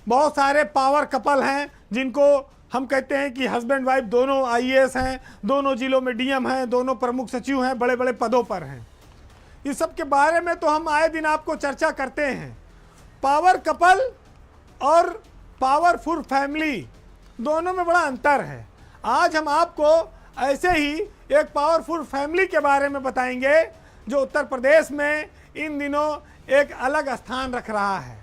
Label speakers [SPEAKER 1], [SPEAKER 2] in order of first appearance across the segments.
[SPEAKER 1] बहुत सारे power couple हैं जिनको हम कहते हैं कि हस्बैंड वाइफ दोनों आईएएस हैं, दोनों जिलों में डीएम हैं, दोनों प्रमुख सचिव हैं, बड़े बड़े पदों पर हैं। इस सब के बारे में तो हम आए दिन आपको चर्चा करते हैं। पावर कपल और पावरफुल फैमिली दोनों में बड़ा अंतर है। आज हम आपको ऐसे ही एक पावरफुल फैमिली के बारे में बताएंगे जो उत्तर प्रदेश में इन दिनों एक अलग स्थान रख रहा है।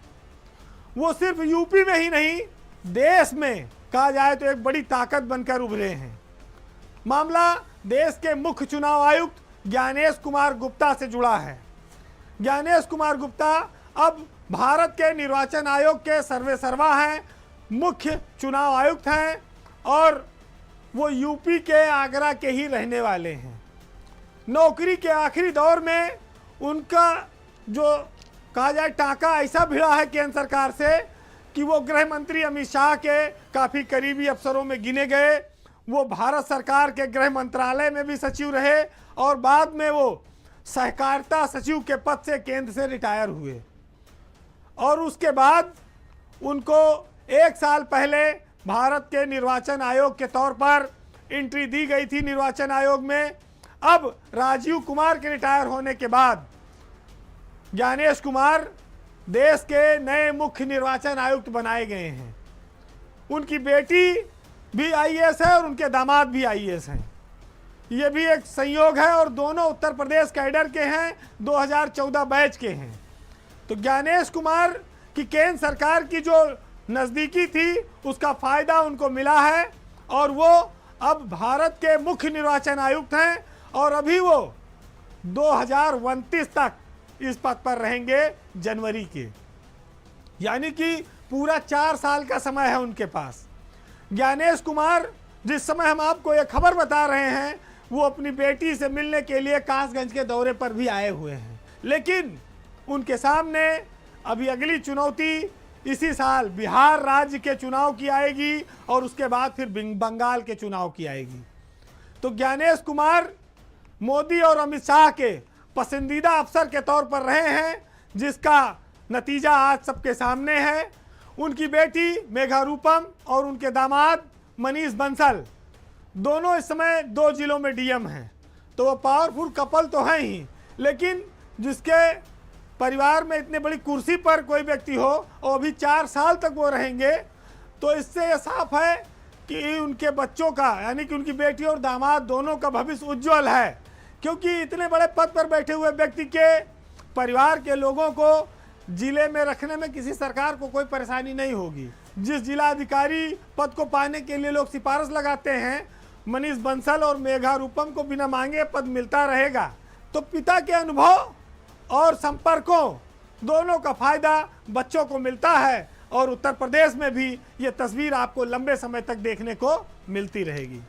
[SPEAKER 1] वो सिर्फ यूपी में ही नहीं, देश में कहा जाए तो एक बड़ी ताकत बनकर उभरे हैं। मामला देश के मुख्य चुनाव आयुक्त ज्ञानेश कुमार गुप्ता से जुड़ा है। ज्ञानेश कुमार गुप्ता अब भारत के निर्वाचन आयोग के सर्वेसर्वा हैं, मुख्य चुनाव आयुक्त हैं और वो यूपी के आगरा के ही रहने वाले हैं। नौकरी के आखिरी दौर में उनका जो कहा जाए टाका ऐसा भिड़ा है केंद्र सरकार से कि वो गृह मंत्री अमित शाह के काफ़ी करीबी अफसरों में गिने गए। वो भारत सरकार के गृह मंत्रालय में भी सचिव रहे और बाद में वो सहकारिता सचिव के पद से केंद्र से रिटायर हुए। और उसके बाद उनको 1 साल पहले भारत के निर्वाचन आयोग के तौर पर एंट्री दी गई थी निर्वाचन आयोग में। अब राजीव कुमार के रिटायर होने के बाद ज्ञानेश कुमार देश के नए मुख्य निर्वाचन आयुक्त बनाए गए हैं। उनकी बेटी भी आईएएस है और उनके दामाद भी आईएएस हैं। ये भी एक संयोग है और दोनों उत्तर प्रदेश कैडर के हैं, 2014 बैच के हैं। तो ज्ञानेश कुमार की केंद्र सरकार की जो नज़दीकी थी उसका फ़ायदा उनको मिला है और वो अब भारत के मुख्य निर्वाचन आयुक्त हैं और अभी वो 2029 तक इस पद पर रहेंगे जनवरी के, यानी कि पूरा 4 साल का समय है उनके पास। ज्ञानेश कुमार जिस समय हम आपको ये खबर बता रहे हैं वो अपनी बेटी से मिलने के लिए कासगंज के दौरे पर भी आए हुए हैं, लेकिन उनके सामने अभी अगली चुनौती इसी साल बिहार राज्य के चुनाव की आएगी और उसके बाद फिर बंगाल के चुनाव की आएगी। तो ज्ञानेश कुमार मोदी और अमित शाह के पसंदीदा अफसर के तौर पर रहे हैं, जिसका नतीजा आज सबके सामने है। उनकी बेटी मेघा रूपम और उनके दामाद मनीष बंसल दोनों इस समय 2 जिलों में डीएम हैं। तो वो पावरफुल कपल तो हैं ही, लेकिन जिसके परिवार में इतने बड़ी कुर्सी पर कोई व्यक्ति हो और अभी 4 साल तक वो रहेंगे, तो इससे ये साफ है कि उनके बच्चों का यानी कि उनकी बेटी और दामाद दोनों का भविष्य उज्जवल है, क्योंकि इतने बड़े पद पर बैठे हुए व्यक्ति के परिवार के लोगों को जिले में रखने में किसी सरकार को कोई परेशानी नहीं होगी। जिस जिलाधिकारी पद को पाने के लिए लोग सिफारिश लगाते हैं, मनीष बंसल और मेघा रूपम को बिना मांगे पद मिलता रहेगा। तो पिता के अनुभव और संपर्कों दोनों का फायदा बच्चों को मिलता है और उत्तर प्रदेश में भी ये तस्वीर आपको लंबे समय तक देखने को मिलती रहेगी।